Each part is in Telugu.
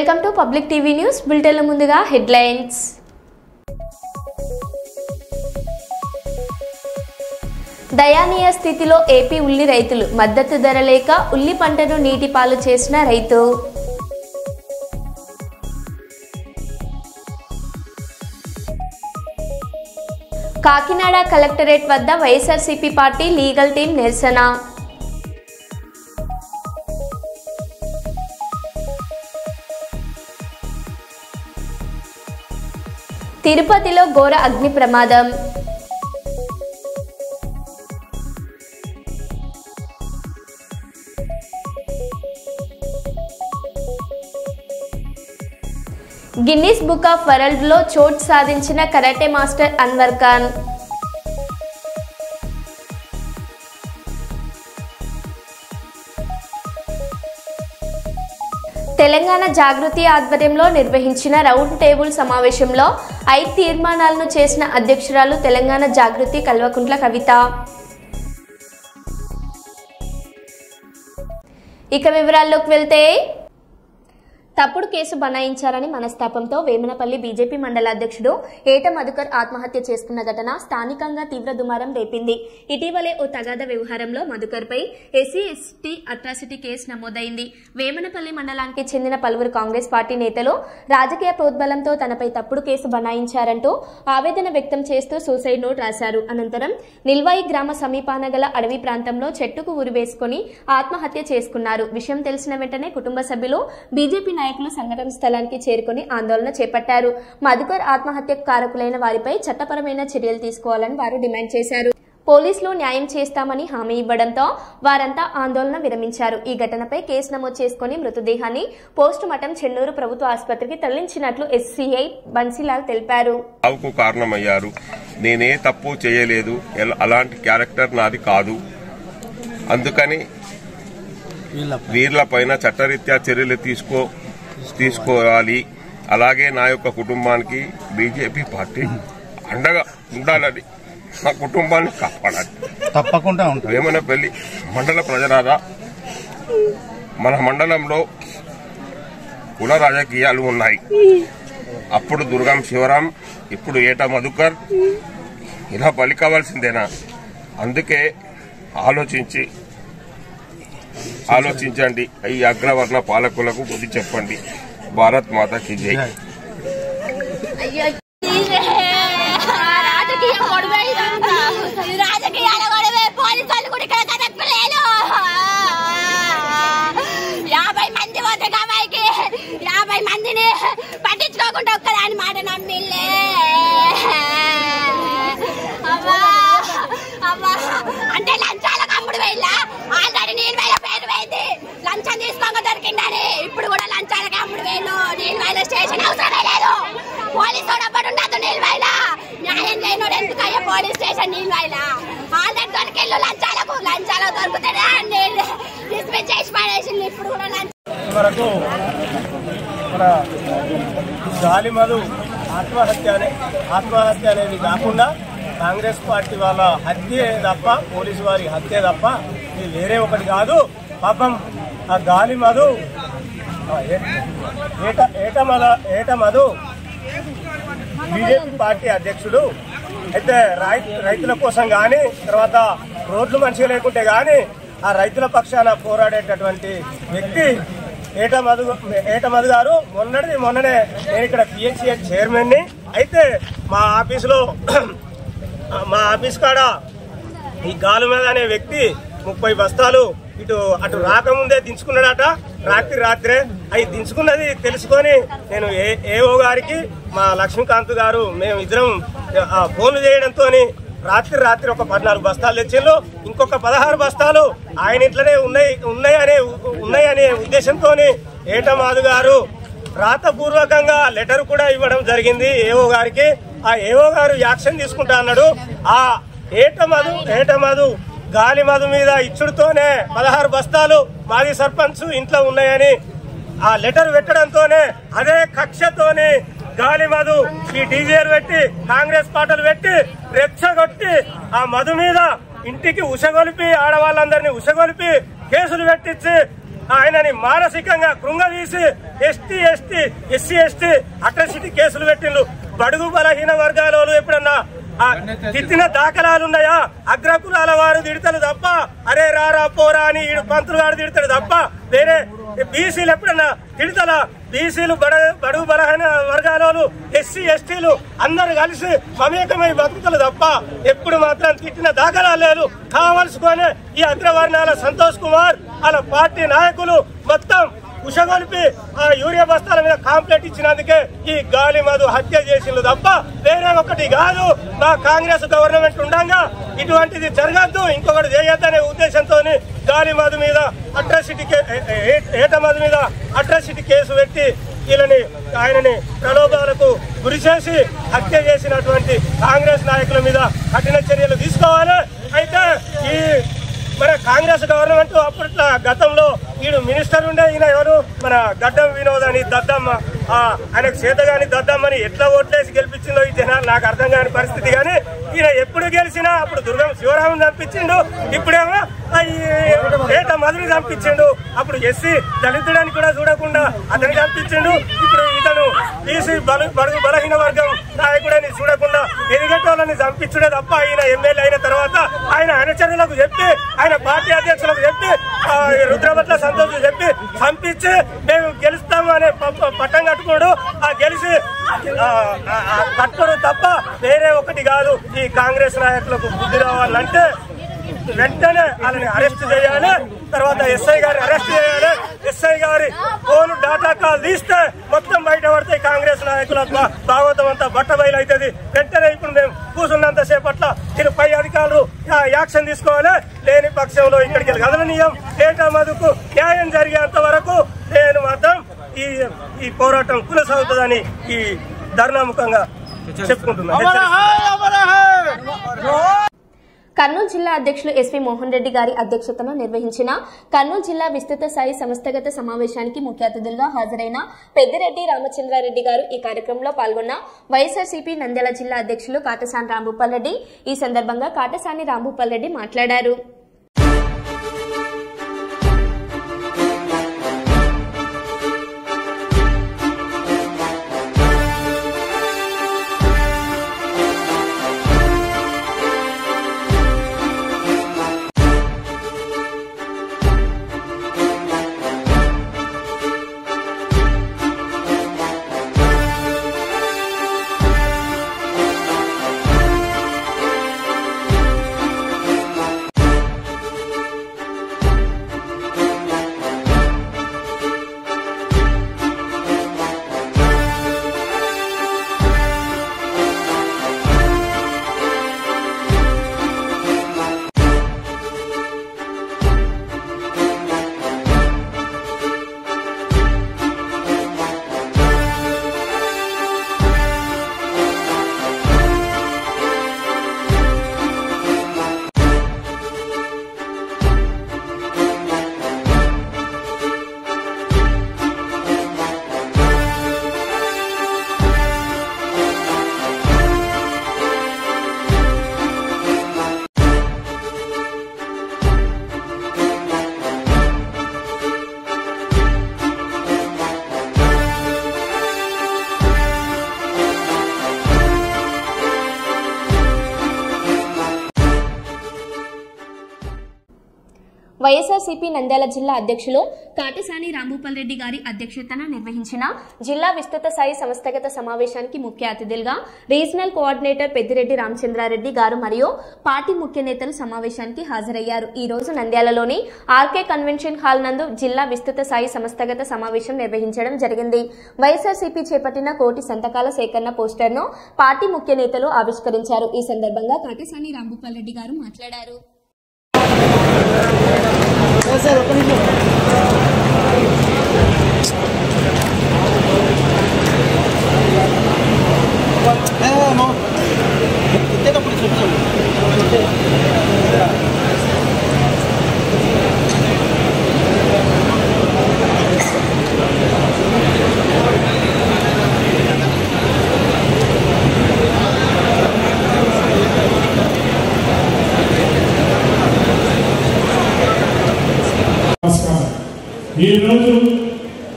Welcome to public TV news బులెటిన్ల ముందుగా హెడ్లైన్స్. దయానీయ స్థితిలో ఏపీ ఉల్లి రైతులు, మద్దతు ధర లేక ఉల్లి పంటను నీటి పాలు చేసిన రైతు. కాకినాడ కలెక్టరేట్ వద్ద వైఎస్ఆర్సీపీ పార్టీ లీగల్ టీం నిరసన. తిరుపతిలో ఘోర అగ్ని ప్రమాదం. గిన్నిస్ బుక్ ఆఫ్ వరల్డ్ లో చోటు సాధించిన కరాటే మాస్టర్ అన్వర్ ఖాన్. తెలంగాణ జాగృతి ఆధ్వర్యంలో నిర్వహించిన రౌండ్ టేబుల్ సమావేశంలో 5 తీర్మానాలను చేసిన అధ్యక్షురాలు తెలంగాణ జాగృతి కల్వకుంట్ల కవిత. ఇక వివరాల్లోకి వెళ్తే, తప్పుడు కేసు బనాయించారని మనస్తాపంతో వేమనపల్లి బీజేపీ మండల అధ్యక్షుడు ఏట మధుకర్ ఆత్మహత్య చేసుకున్న ఘటన స్థానికంగా తీవ్ర దుమారం రేపింది. ఇటీవలే ఓ తగాద వ్యవహారంలో మధుకర్ పై SC/ST అట్రాసిటీ కేసు నమోదైంది. వేమనపల్లి మండలానికి చెందిన పలువురు కాంగ్రెస్ పార్టీ నేతలు రాజకీయ ప్రోద్బలంతో తనపై తప్పుడు కేసు బనాయించారంటూ ఆవేదన వ్యక్తం చేస్తూ సూసైడ్ నోట్ రాశారు. అనంతరం నిల్వాయి గ్రామ సమీపాన గల అడవి ప్రాంతంలో చెట్టుకు ఉరివేసుకుని ఆత్మహత్య చేసుకున్నారు. విషయం తెలిసిన వెంటనే కుటుంబ సభ్యులు, బీజేపీ నాయకులు సంఘటన స్థలానికి చేరుకుని ఆందోళన చేపట్టారు. మధుకర్ ఆత్మహత్యకు కారకులైన వారిపై చట్టపరమైన చర్యలు తీసుకోవాలని వారు డిమాండ్ చేశారు. పోలీసులు న్యాయం చేస్తామని హామీ ఇవ్వడంతో వారంతా ఆందోళన విరమించారు. ఈ ఘటనపై కేసు నమోదు చేసుకుని మృతదేహాన్ని పోస్టుమార్టం చెన్నూరు ప్రభుత్వ ఆసుపత్రికి తరలించినట్లు SCI బన్సీలాల్ తెలిపారు. కారణమయ్యారు. నేనే తప్పు చేయలేదు, అలాంటి క్యారెక్టర్ నాది కాదు. అందుకని వీర్లపైన చట్టరీత్యా చర్యలు తీసుకోవాలి. అలాగే నా యొక్క కుటుంబానికి బీజేపీ పార్టీ అండగా ఉండాలని, నా కుటుంబాన్ని కాపాడాలి. తప్పకుండా వేమనపల్లి మండల ప్రజలారా, మన మండలంలో కుల రాజకీయాలు ఉన్నాయి. అప్పుడు దుర్గం శివరాం, ఇప్పుడు ఏట మధుకర్, ఇలా బలి కావాల్సిందేనా? అందుకే ఆలోచించండి. ఈ అగ్రవర్ణ పాలకులకు బుద్ధి చెప్పండి. భారత్ మాతా కీ జై. మందిని పట్టించుకోకుండా ఒక్కదాని మాట నమ్మిల్లే. అంటే లంచాలకు అమ్ముడు వెళ్ళా, ఆల్రెడీ నీళ్ళ పేరు పోయింది. లంచం తీసుకోక దొరికిందని ఇప్పుడు కూడా లంచాలకి అమ్ముడు వేలు. నీళ్ళ స్టేషన్ అవసరమే లేదు. పోలీసు డబ్బు ఉండదు నీళ్ళ. న్యాయం చేయనోడు ఎందుకయ్యా పోలీస్ స్టేషన్ నీళ్ళ? ఆల్రెడీ దొరికిళ్ళు లంచాలకు దొరుకుతాడా డిస్మిస్ చేసి పడేసింది. ఇప్పుడు కూడా వరకు మన గాలిమధు ఆత్మహత్య అనేది కాకుండా కాంగ్రెస్ పార్టీ వాళ్ళ హత్యే తప్ప, పోలీసు వారి హత్యే తప్ప ఇది వేరే ఒకటి కాదు. పాపం ఆ గాలిమధు ఏట మధు బీజేపీ పార్టీ అధ్యక్షుడు అయితే రైతుల కోసం కానీ, తర్వాత రోడ్లు మంచిగా లేకుంటే కానీ ఆ రైతుల పక్షాన పోరాడేటటువంటి వ్యక్తి ఏట మధు గారు. మొన్ననే నేను ఇక్కడ PHCH చైర్మన్ ని. అయితే మా ఆఫీస్ కాడ ఈ గాలిమధు అనే వ్యక్తి 30 బస్తాలు అటు రాకముందే దించుకున్నాడట. రాత్రే అవి దించుకున్నది తెలుసుకొని నేను ఏఓ గారికి, మా లక్ష్మీకాంత్ గారు, మేము ఇద్దరం ఫోన్లు చేయడంతో రాత్రి ఒక 14 బస్తాలు తెచ్చిండ్రు. ఇంకొక 16 బస్తాలు ఆయన ఇంట్లోనే ఉన్నాయనే ఉద్దేశంతో ఏట మధు గారు రాతపూర్వకంగా లెటర్ కూడా ఇవ్వడం జరిగింది ఏఓ గారికి. ఆ ఏఓ గారు యాక్షన్ తీసుకుంటా అన్నాడు. ఆ ఏట మధు గాలిమధు మీద ఇచ్చుడుతోనే 16 బస్తాలు మాజీ సర్పంచ్ ఇంట్లో ఉన్నాయని ఆ లెటర్ పెట్టడంతోనే, అదే కక్షతోనే గాలిమధు ఈ డీజేలు పెట్టి, కాంగ్రెస్ పార్టీలు పెట్టి రెచ్చగొట్టి ఆ మధు మీద ఇంటికి ఉషగొలిపి, ఆడవాళ్ళందరినీ ఉషగొలిపి కేసులు పెట్టించి ఆయనని మానసికంగా కృంగదీసి ఎస్సీ ఎస్టీ అట్రాసిటీ కేసులు పెట్టిండ్రు. బడుగు బలహీన వర్గాల వాళ్ళు ఎప్పుడన్నా తిట్టిన దాఖలాలున్నాయా? అగ్రకులాల వారు తిడతారు తప్ప, అరే రారా పోరా అని పంతులు వాడు తిడతాడు తప్ప వేరే బీసీలు ఎప్పుడన్నా తిడతారా? బీసీలు బడుగు బలహీన వర్గాలు ఎస్సీ ఎస్టీలు అందరు కలిసి మమేకమై బతుకుతారు తప్ప ఎప్పుడు మాత్రం తిట్టిన దాఖలాలు లేదు. కావలసుకొని ఈ అగ్రవర్ణాల సంతోష్ కుమార్ వాళ్ళ పార్టీ నాయకులు మొత్తం కుషగొలిపి ఆ యూరియా బస్తాల మీద కాంప్లైంట్ ఇచ్చినందుకే ఈ గాలి మధు హత్య చేసిండు తప్ప వేరే ఒకటి కాదు. మా కాంగ్రెస్ గవర్నమెంట్ ఉండగా ఇటువంటిది జరగద్దు, ఇంకొకటి చేయొద్దనే ఉద్దేశంతో గాలి మధు మీద ఏట మధు మీద అట్రాసిటీ కేసు పెట్టి ఆయనని ప్రలోభాలకు గురి చేసి హత్య చేసినటువంటి కాంగ్రెస్ నాయకుల మీద కఠిన చర్యలు తీసుకోవాలి. అయితే ఈ మన కాంగ్రెస్ గవర్నమెంట్ అప్పట్లో గతంలో ఈయన మినిస్టర్ ఉండే, ఈయన ఎవరు మన గడ్డం వినోద్ అని దద్దమ్మ, ఆయనకు చేతగాని దద్దమ్మని ఎట్లా ఓట్లేసి గెలిపించిందో ఈ జనాలు నాకు అర్థం కాని పరిస్థితి. కానీ ఈయన ఎప్పుడు గెలిచినా అప్పుడు దుర్గం శివరాముని చంపించిండు, ఇప్పుడేమో ఏట మధుని చంపించిండు. అప్పుడు ఎస్సీ దళితుడని కూడా చూడకుండా అతన్ని చంపించిండు. ఇప్పుడు ఇతను బీసీ బడుగు బలహీన వర్గం నాయకుడని చూడకుండా ఎదిగేటోళ్ళని చంపించుడే తప్ప ఆయన ఎమ్మెల్యే అయిన తర్వాత ఆయన అనుచరులకు చెప్పి, ఆయన పార్టీ అధ్యక్షులకు చెప్పి, రుద్రభట్ల సంతోష్ చెప్పి పంపించి మేము గెలుస్తాము అనే పట్టం కట్టుకోడు. ఆ గెలిచి కట్టుకోడు తప్ప వేరే ఒకటి కాదు. ఈ కాంగ్రెస్ నాయకులకు బుద్ధి రావాలంటే వెంటనే వాళ్ళని అరెస్ట్ చేయాలి. తర్వాత ఎస్ఐ గారి అరెస్ట్ చేయాలి. ఎస్ఐ గారి ఫోన్ డాటా కాల్ తీస్తే మొత్తం బయట పడతాయి. కాంగ్రెస్ నాయకుల భాగవతం అంతా బట్టబయలు అవుతుంది. వెంటనే ఇప్పుడు మేము కూర్చున్నంత సేపట్ల దీని పై అధికారులు యాక్షన్ తీసుకోవాలి. లేని పక్షంలో ఇక్కడికి కదలనీయం. ఏటా మధుకు న్యాయం జరిగేంత వరకు నేను మాత్రం ఈ పోరాటం కొనసాగుతుందని ఈ ధర్నాముఖంగా చెప్పుకుంటున్నాను. కర్నూలు జిల్లా అధ్యక్షులు ఎస్వి మోహన్ రెడ్డి గారి అధ్యక్షతన నిర్వహించిన కర్నూలు జిల్లా విస్తృత స్థాయి సంస్థాగత సమావేశానికి ముఖ్య అతిథులుగా హాజరైన పెద్దిరెడ్డి రామచంద్రారెడ్డి గారు ఈ కార్యక్రమంలో పాల్గొన్న వైఎస్ఆర్సీపీ నంద్యాల జిల్లా అధ్యక్షులు కాటసాని రాంభూపాల్ రెడ్డి ఈ సందర్భంగా కాటసాని రాంభూపాల్ రెడ్డి మాట్లాడారు. వైఎస్ఆర్సీపీ నంద్యాల జిల్లా అధ్యక్షులు కాటసాని రాంభూపాల్ రెడ్డి గారి అధ్యక్షతన నిర్వహించిన జిల్లా విస్తృత స్థాయి సంస్థాగత సమావేశానికి ముఖ్య అతిథులుగా రీజనల్ కోఆర్డినేటర్ పెద్దిరెడ్డి రామచంద్రారెడ్డి గారు మరియు పార్టీ ముఖ్య నేతలు సమావేశానికి హాజరయ్యారు. ఈ రోజు నంద్యాలలోని ఆర్కే కన్వెన్షన్ హాల్ నందు జిల్లా విస్తృత స్థాయి సంస్థాగత సమావేశం నిర్వహించడం జరిగింది. వైఎస్ఆర్సీపీ చేపట్టిన కోటి సంతకాల సేకరణ పోస్టర్ను పార్టీ ముఖ్య నేతలు ఆవిష్కరించారు. ఈ సందర్భంగా కాటసాని రాంభూపాల్ రెడ్డి గారు మాట్లాడారు. ఈరోజు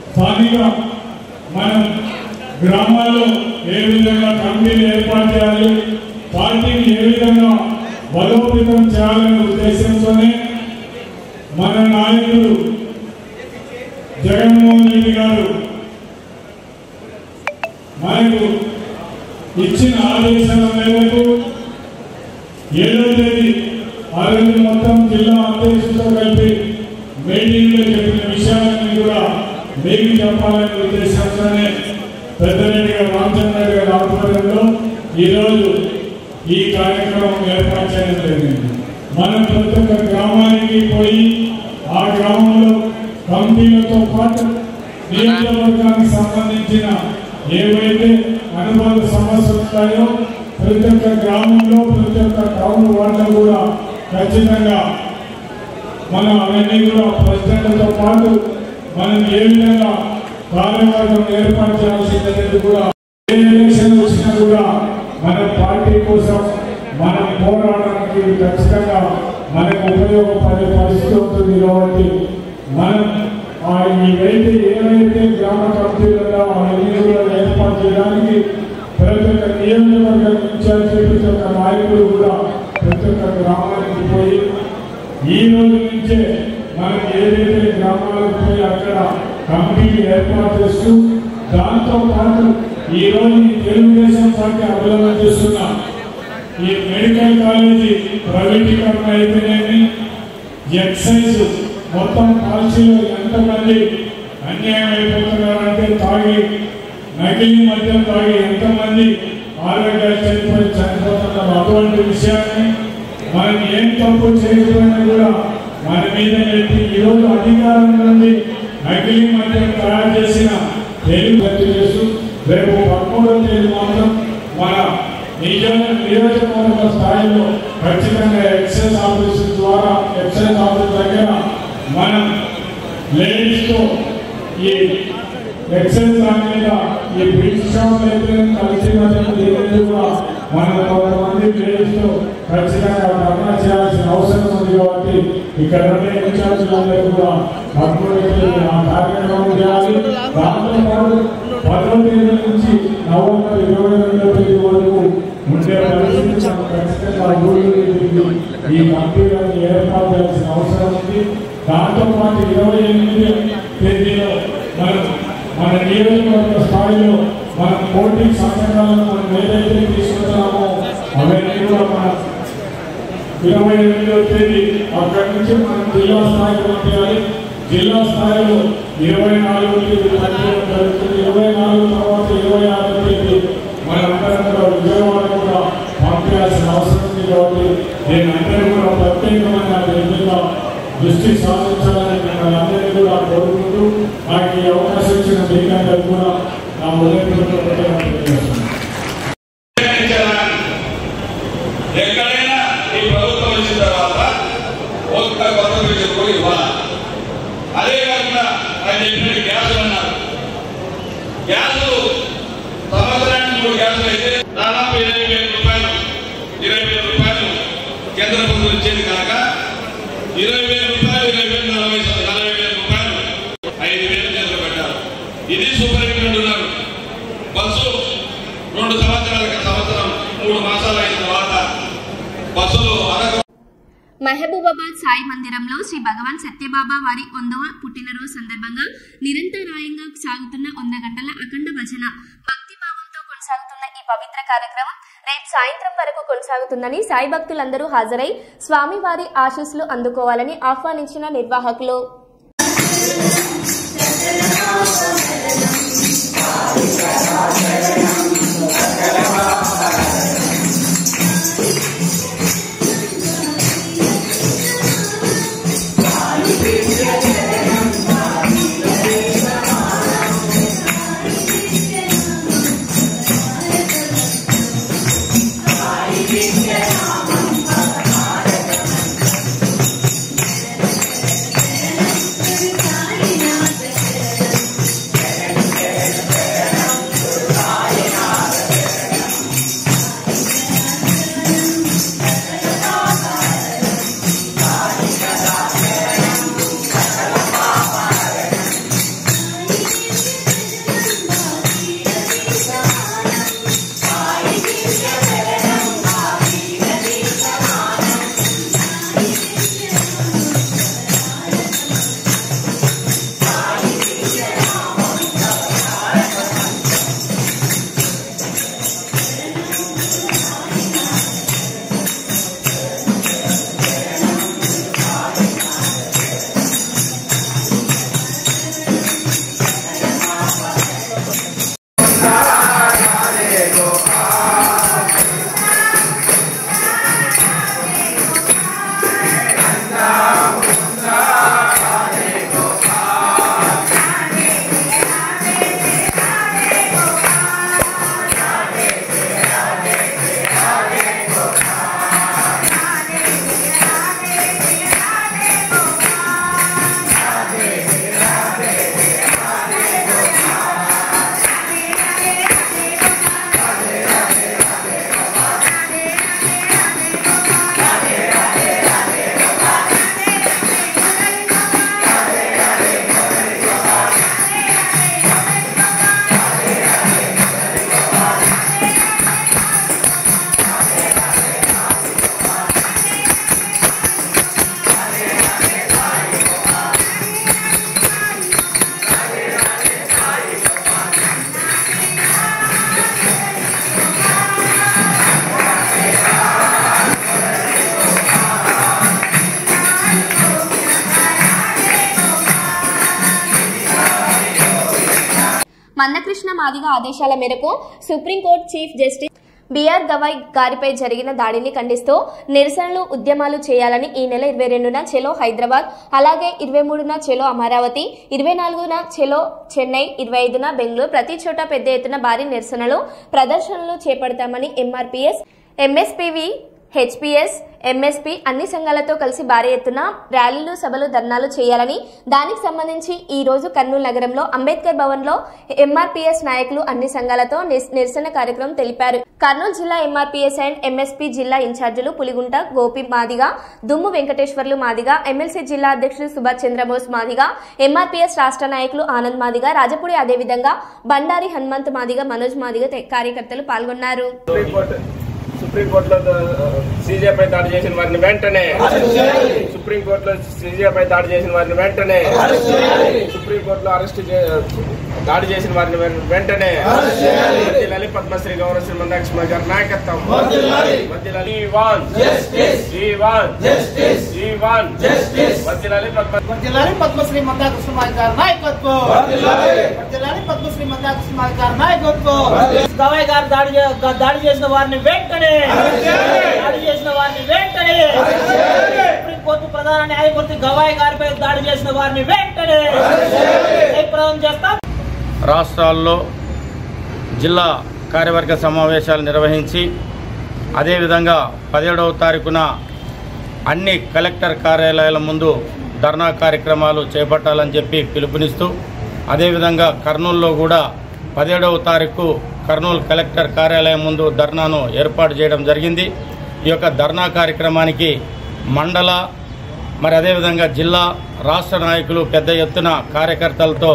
స్థానిక మనం గ్రామాల్లో ఏ విధంగా కమిటీలు ఏర్పాటు చేయాలి, పార్టీని ఏ విధంగా బలోపేతం చేయాలనే ఉద్దేశంతోనే మన నాయకుడు జగన్మోహన్ రెడ్డి గారు మనకు ఇచ్చిన ఆదేశాల మేరకు 7వ తేదీ ఆ రోజు మొత్తం జిల్లా అధ్యక్షులతో కలిపి మీటింగ్లో చెప్పిన విషయాలన్నీ కూడా మీకు చెప్పాలనే ఉద్దేశంతోనే పెద్దరెడ్డి గారు రామచంద్ర గారి ఆధ్వర్యంలో ఈరోజు ఈ కార్యక్రమం ఏర్పాటు చేయడం జరిగింది. మనం ప్రతి ఒక్క గ్రామానికి పోయి ఆ గ్రామంలో కమిటీలతో పాటు నియోజకవర్గానికి సంబంధించిన ఏవైతే అనుబంధ సమస్యలు ఉంటాయో ప్రతి ఒక్క గ్రామంలో ప్రతి ఒక్క టౌన్ వార్డులో కూడా ఖచ్చితంగా మనం అవన్నీ కూడా ప్రెసిడెంట్లతో పాటు మనం ఏ విధంగా కార్యవర్గం ఏర్పాటు చేయాల్సిందనేది కూడా ఏ ఎలక్షన్ వచ్చినా కూడా మన పార్టీ కోసం మనం పోరాడడానికి ఖచ్చితంగా మనకు ఉపయోగపడే పరిస్థితి ఉంటుంది. కాబట్టి మనం ఏవైతే గ్రామ కమిటీలలో అవన్నీ కూడా ఏర్పాటు చేయడానికి ప్రతి ఒక్క నియోజకవర్గ ఇన్ఛార్జి ప్రతి ఒక్క నాయకుడు కూడా ప్రతి ఒక్క గ్రామానికి పోయి ఈ రోజు నుంచే మనం ఏదైతే గ్రామాలకు పోయి అక్కడ కమిటీలు ఏర్పాటు చేస్తూ దాంతో పాటు ఈ రోజు తెలుగుదేశం పార్టీ అభివృద్ధి చేస్తున్న ఈ మెడికల్ కాలేజీ ప్రైవేటీకరణ అయితేనేమి, ఎక్సైజ్ మొత్తం పాలసీలో ఎంతమంది అన్యాయం అయిపోతున్నారంటే తాగి నకిలీ మద్యం తాగి ఎంతమంది ఆరోగ్యాలు చనిపోతున్నారు. అటువంటి విషయాన్ని మనం ఏం తప్పు చేయకపోయినా కూడా మన మీద పెట్టి ఈరోజు అధికారం నుండి నకిలీ మద్యం తయారు చేసిన తెలుగు చేస్తూ రేపు 13వ తేదీ మాత్రం మన నియోజకవర్గ స్థాయిలో ఖచ్చితంగా ఎక్సైజ్ ఆఫీస్ ద్వారా ఎక్సైజ్ ఆఫీస్ దగ్గర మనం లేడీస్తో ఈ ఎక్సైజ్ మీద ఈ బ్రిడ్జ్ షాప్ అయితే కలిసి కూడా మనం కొంతమంది లేడీస్తో ఖచ్చితంగా ధర్నా చేయాల్సిన అవసరం ఉంది. కాబట్టి ఇక్కడ ఉండే ఇన్ఛార్జీలందరూ కూడా ఆ కార్యక్రమం చేయాలి. దాంతో పాటు 10వ తేదీ నుంచి నవంబర్ 22వ తేదీ వరకు ఉండే పరిస్థితి ఖచ్చితంగా ఈ కమిటీలను ఏర్పాటు చేయాల్సిన అవసరం ఉంది. దాంతో పాటు 28వ తేదీలో మన నియోజకవర్గ స్థాయిలో మనం పోటీ సంఘటనలను మనం ఏదైతే తీసుకుంటున్నామో అవన్నీ కూడా మన 28వ తేదీ అక్కడి నుంచి మనం జిల్లా స్థాయికి పంపించాలి. జిల్లా స్థాయిలో 24వ తేదీ పంపించడం జరుగుతుంది. 24 తర్వాత 26వ తేదీ మనందరం కూడా విజయవాడ కూడా పంపించాల్సిన అవసరం ఉంది. కాబట్టి నేను అందరూ కూడా ప్రత్యేకమైన ఎన్నికల దృష్టి సాధించాలని మిమ్మల్ని అందరినీ కూడా కోరుకుంటూ నాకు ఈ అవకాశం ఇచ్చిన మీకందరూ కూడా నా ఎక్కడైనా ఈ ప్రభుత్వం వచ్చిన తర్వాత ఒక్క కొత్త బిల్లు కూడా ఇవ్వాలి. అదే కాకుండా ఆయన చెప్పినట్టు గ్యాసులు అన్నారు. గ్యాసులు సంవత్సరానికి 3 గ్యాసులు అయితే దాదాపు 20,000 రూపాయలు కేంద్ర ప్రభుత్వం ఇచ్చేది కాక 20,000 రూపాయలు 40,000 రూపాయలు 5,000 చేతులు పెట్టారు. ఇది సూపరింటెండెంట్ ఉన్నారు. బస్సు 2 సంవత్సరాలకి సంవత్సరం 3 మాసాలు అయిన తర్వాత బస్సులు మహబూబాబాద్ సాయి మందిరంలో శ్రీ భగవాన్ సత్యబాబా వారి 100వ పుట్టినరోజు సందర్భంగా నిరంతరాయంగా సాగుతున్న 100 గంటల అఖండ భజన భక్తి భావంతో కొనసాగుతున్న ఈ పవిత్ర కార్యక్రమం రేపు సాయంత్రం వరకు కొనసాగుతుందని సాయి భక్తులందరూ హాజరై స్వామివారి ఆశీస్సులు అందుకోవాలని ఆహ్వానించిన నిర్వాహకులు. మందకృష్ణ మాదిగ ఆదేశాల మేరకు Supreme Court chief justice BR Gavai గారిపై జరిగిన దాడిని ఖండిస్తూ నిరసనలు ఉద్యమాలు చేయాలని ఈ నెల 22న చెలో హైదరాబాద్, అలాగే 23న చెలో అమరావతి, 24న చెలో చెన్నై, 25న బెంగళూరు ప్రతి చోట పెద్ద ఎత్తున భారీ నిరసనలు ప్రదర్శనలు చేపడతామని ఎంఆర్పీఎస్, ఎంఎస్పీవి, హెచ్పీఎస్, ఎంఎస్పీ అన్ని సంఘాలతో కలిసి భారీ ఎత్తున ర్యాలీలు, సభలు, ధర్నాలు చేయాలని దానికి సంబంధించి ఈ రోజు కర్నూలు నగరంలో అంబేద్కర్ భవన్ లో ఎంఆర్పీఎస్ నాయకులు అన్ని సంఘాలతో నిరసన కార్యక్రమం తెలిపారు. కర్నూలు జిల్లా ఎంఆర్పీఎస్ అండ్ ఎంఎస్పీ జిల్లా ఇన్ఛార్జీలు పులిగుంట గోపి మాదిగ, దుమ్ము వెంకటేశ్వర్లు మాదిగ, ఎమ్మెల్సీ జిల్లా అధ్యక్షుడు సుభాష్ చంద్రబోస్ మాదిగ, ఎంఆర్పీఎస్ రాష్ట్ర నాయకులు ఆనంద్ మాదిగ, రాజపూడి, అదేవిధంగా బండారి హనుమంత్ మాదిగ, మనోజ్ మాదిగ కార్యకర్తలు పాల్గొన్నారు. సుప్రీంకోర్టులో సీజేపై దాడి చేసిన వారిని వెంటనే, సుప్రీంకోర్టులో సీజేపై దాడి చేసిన వారిని వెంటనే, సుప్రీంకోర్టులో దాడి చేసిన వారిని వెంటనే మధ్యలాలి పద్మశ్రీ గౌరవశ్రీ మందాకృష్ణ గారి నాయకత్వం, మధ్యలాలి పద్మశ్రీ మందాకృష్ణ గారి నాయకత్వం, మధ్యలాలి పద్మశ్రీ మందాకృష్ణ గారి నాయకత్వం. గవాయ్ గారు దాడి చేసిన వారిని వెంటనే, సుప్రీంకోర్టు ప్రధాన న్యాయమూర్తి గవాయ్ గారిపై దాడి చేసిన వారిని వెంటనే జయప్రదం చేస్తాం. రాష్ట్రాల్లో జిల్లా కార్యవర్గ సమావేశాలు నిర్వహించి అదేవిధంగా 17వ తారీఖున అన్ని కలెక్టర్ కార్యాలయాల ముందు ధర్నా కార్యక్రమాలు చేపట్టాలని చెప్పి పిలుపునిస్తూ, అదేవిధంగా కర్నూలులో కూడా 17వ తారీఖు కర్నూలు కలెక్టర్ కార్యాలయం ముందు ధర్నాను ఏర్పాటు చేయడం జరిగింది. ఈ యొక్క ధర్నా కార్యక్రమానికి మండల మరి అదేవిధంగా జిల్లా రాష్ట్ర నాయకులు పెద్ద ఎత్తున కార్యకర్తలతో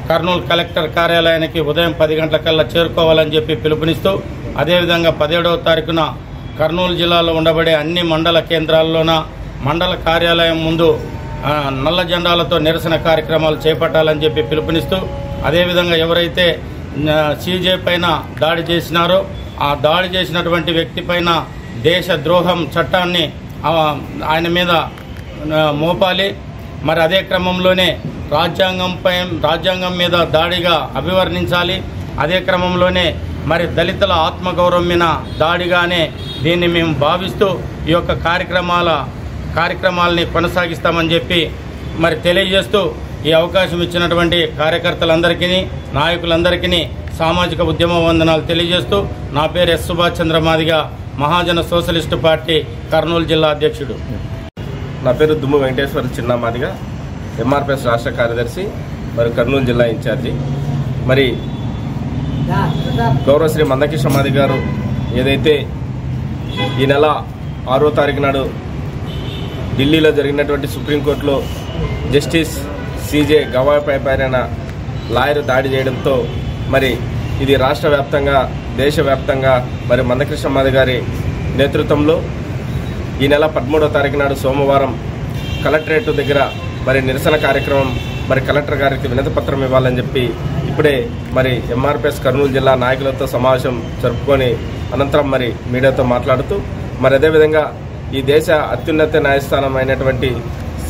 కర్నూలు కలెక్టర్ కార్యాలయానికి ఉదయం 10 గంటలకల్లా చేరుకోవాలని చెప్పి పిలుపునిస్తూ, అదేవిధంగా 17వ తారీఖున కర్నూలు జిల్లాలో ఉండబడే అన్ని మండల కేంద్రాల్లోన మండల కార్యాలయం ముందు నల్ల జెండాలతో నిరసన కార్యక్రమాలు చేపట్టాలని చెప్పి పిలుపునిస్తూ, అదేవిధంగా ఎవరైతే సీజే పైన దాడి చేసినారో ఆ దాడి చేసినటువంటి వ్యక్తి పైన దేశద్రోహం చట్టాన్ని ఆయన మీద మోపాలి. మరి అదే క్రమంలోనే రాజ్యాంగం మీద దాడిగా అభివర్ణించాలి. అదే క్రమంలోనే మరి దళితుల ఆత్మగౌరవం మీద దాడిగానే దీన్ని మేము భావిస్తూ ఈ యొక్క కార్యక్రమాలని కొనసాగిస్తామని చెప్పి మరి తెలియజేస్తూ, ఈ అవకాశం ఇచ్చినటువంటి కార్యకర్తలందరికీ, నాయకులందరికీ సామాజిక ఉద్యమ వందనాలు తెలియజేస్తూ, నా పేరు ఎస్ సుభాష్ చంద్ర మాదిగ, మహాజన సోషలిస్టు పార్టీ కర్నూలు జిల్లా అధ్యక్షుడు. నా పేరు దుమ్ము వెంకటేశ్వర చిన్న మాదిగ, ఎంఆర్పీఎస్ రాష్ట్ర కార్యదర్శి, మరి కర్నూలు జిల్లా ఇన్ఛార్జి. మరి గౌరవశ్రీ మందకృష్ణ మాదిగ గారు ఏదైతే ఈ నెల 6వ తారీఖు నాడు ఢిల్లీలో జరిగినటువంటి సుప్రీంకోర్టులో జస్టిస్ సీజే గవాయ్ పైన లాయర్ దాడి చేయడంతో మరి ఇది రాష్ట్ర వ్యాప్తంగా, దేశవ్యాప్తంగా మరి మందకృష్ణ మాదిగ గారి నేతృత్వంలో ఈ నెల 13వ తారీఖు నాడు సోమవారం కలెక్టరేట్ దగ్గర మరి నిరసన కార్యక్రమం, మరి కలెక్టర్ గారికి వినతిపత్రం ఇవ్వాలని చెప్పి ఇప్పుడే మరి ఎంఆర్పీఎస్ కర్నూలు జిల్లా నాయకులతో సమావేశం జరుపుకొని అనంతరం మరి మీడియాతో మాట్లాడుతూ, మరి అదేవిధంగా ఈ దేశ అత్యున్నత న్యాయస్థానం అయినటువంటి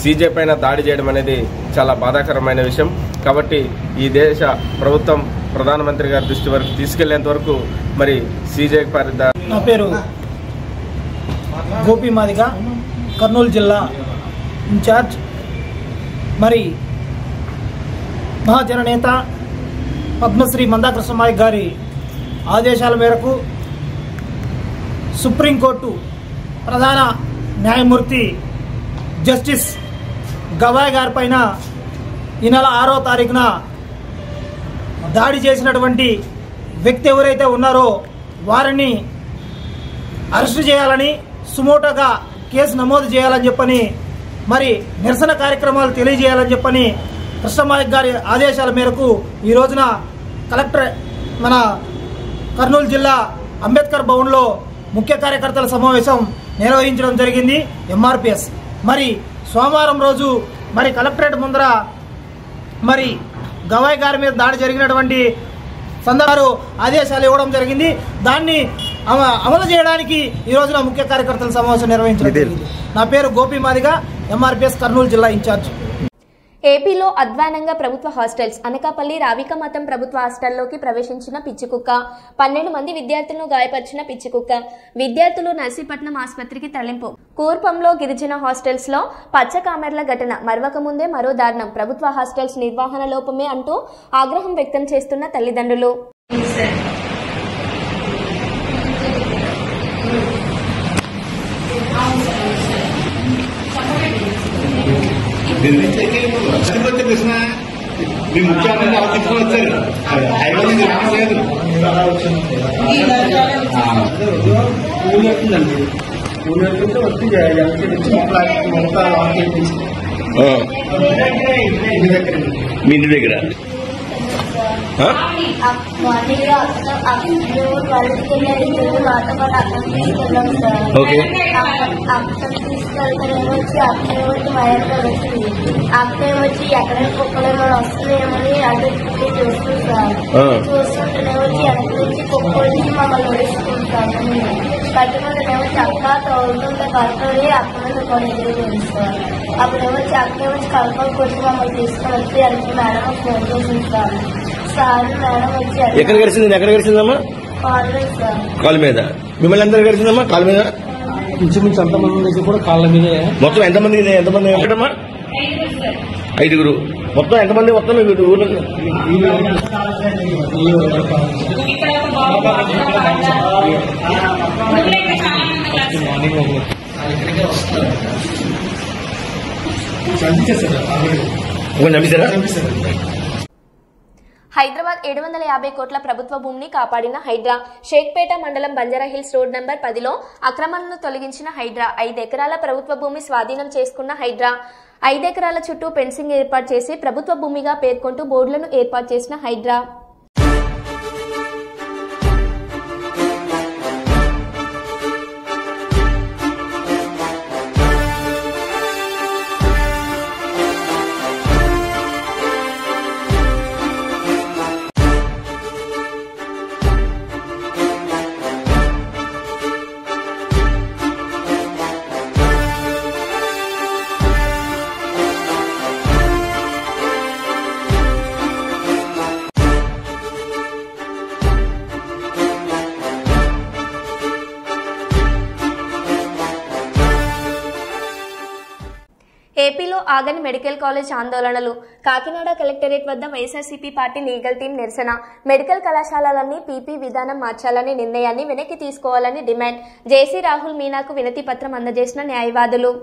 సీజే పైన దాడి చేయడం అనేది చాలా బాధాకరమైన విషయం. కాబట్టి ఈ దేశ ప్రభుత్వం ప్రధానమంత్రి గారి దృష్టి వరకు తీసుకెళ్లేంత వరకు మరి సీజే నా పేరు గోపి మాదిగ, కర్నూలు జిల్లా ఇన్ఛార్జ్. మరి మహాజన నేత పద్మశ్రీ మందాకృష్ణ మాదిగ గారి ఆదేశాల మేరకు సుప్రీంకోర్టు ప్రధాన న్యాయమూర్తి జస్టిస్ గవాయ్ గారి పైన ఈ నెల 6వ తారీఖున దాడి చేసినటువంటి వ్యక్తి ఎవరైతే ఉన్నారో వారిని అరెస్టు చేయాలని, సుమోటోగా కేసు నమోదు చేయాలని చెప్పని, మరి నిరసన కార్యక్రమాలు తెలియజేయాలని చెప్పని కృష్ణ మాదిగ గారి ఆదేశాల మేరకు ఈ రోజున కలెక్టర్ మన కర్నూలు జిల్లా అంబేద్కర్ భవన్లో ముఖ్య కార్యకర్తల సమావేశం నిర్వహించడం జరిగింది ఎంఆర్పీఎస్. మరి సోమవారం రోజు మరి కలెక్టరేట్ ముందర మరి గవాయ్ గారి మీద దాడి జరిగినటువంటి సందర్భాలు ఆదేశాలు ఇవ్వడం జరిగింది. దాన్ని అమలు చేయడానికి ఈ రోజున ముఖ్య కార్యకర్తల సమావేశం నిర్వహించడం జరిగింది. నా పేరు గోపి మాదిగ, ఎంఆర్పీఎస్ కర్నూలు జిల్లా ఇన్ఛార్జ్. ఏపీలో అధ్వానంగా ప్రభుత్వ హాస్టల్స్. అనకాపల్లి రావిక మతం ప్రభుత్వ హాస్టల్లోకి ప్రవేశించిన పిచ్చికుక్క. 12 మంది విద్యార్థులను గాయపరిచిన పిచ్చికుక్క. విద్యార్థులు నర్సీపట్నం ఆసుపత్రికి తరలింపు. కూర్పంలో గిరిజన హాస్టల్స్ లో పచ్చ కామెర్ల ఘటన. మరవక ముందే మరో దారుణం. ప్రభుత్వ హాస్టల్స్ నిర్వహణ లోపమే అంటూ ఆగ్రహం వ్యక్తం చేస్తున్న తల్లిదండ్రులు. ముఖ్యమంత్రి ఆలోచించుకొని వచ్చారు హైదరాబాద్ రావట్లేదు మీ ఇంటి దగ్గర ఓకే అక్కడే వచ్చి ఎక్కడ కుక్కలేమో వస్తున్నాయేమని అటు చూస్తుంటేనే వచ్చి వెనక నుంచి కుక్క వచ్చి మమ్మల్ని ఒడిచుకుంటాము. కట్టుకుంటేనే వచ్చి అక్క తోడుతుంటే కడుతుంది అక్క మీద కొన్ని ఎదురు తెలుస్తారు. అప్పుడేమో వచ్చి అక్కడే వచ్చి కలుపుకొని కొట్టి మమ్మల్ని తీసుకొని వచ్చి వెనక్కి మేడం ఫోన్ చేసిస్తారు. సార్ మేడం వచ్చి ఎక్కడ గడిచింది ఎక్కడ గడిచిందమ్మా కాళ్ళ మీద మిమ్మల్ని ఎంత గడిచిందమ్మా కాళ్ళ మీద ఇంచుమించు ఎంతమంది కూడా కాళ్ళ మీదే మొత్తం ఎంతమంది ఒకటమ్మా 5 మొత్తం ఎంతమంది మొత్తం మీరు ఊళ్ళో చంపేశారా? హైదరాబాద్ 750 కోట్ల ప్రభుత్వ భూమిని కాపాడిన హైడ్రా. షేక్పేట మండలం బంజారాహిల్స్ రోడ్ నంబర్ 10లో అక్రమాలను తొలగించిన హైడ్రా. 5 ఎకరాల ప్రభుత్వ భూమి స్వాధీనం చేసుకున్న హైడ్రా. 5 ఎకరాల చుట్టూ ఫెన్సింగ్ ఏర్పాటు చేసి ప్రభుత్వ భూమిగా పేర్కొంటూ బోర్డులను ఏర్పాటు చేసిన హైడ్రా. ఏపీలో ఆగని మెడికల్ కాలేజ్ ఆందోళనలు. కాకినాడ కలెక్టరేట్ వద్ద వైఎస్ఆర్సీపీ పార్టీ లీగల్ టీం నిరసన. మెడికల్ కళాశాలలన్నీ పీపీ విధానం మార్చాలనే నిర్ణయాన్ని వెనక్కి తీసుకోవాలని డిమాండ్. జేసీ రాహుల్ మీనాకు వినతి పత్రం అందజేసిన న్యాయవాదులు.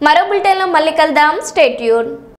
మరో బులెటిన్లో మళ్ళీ కలుద్దాం. Stay tune.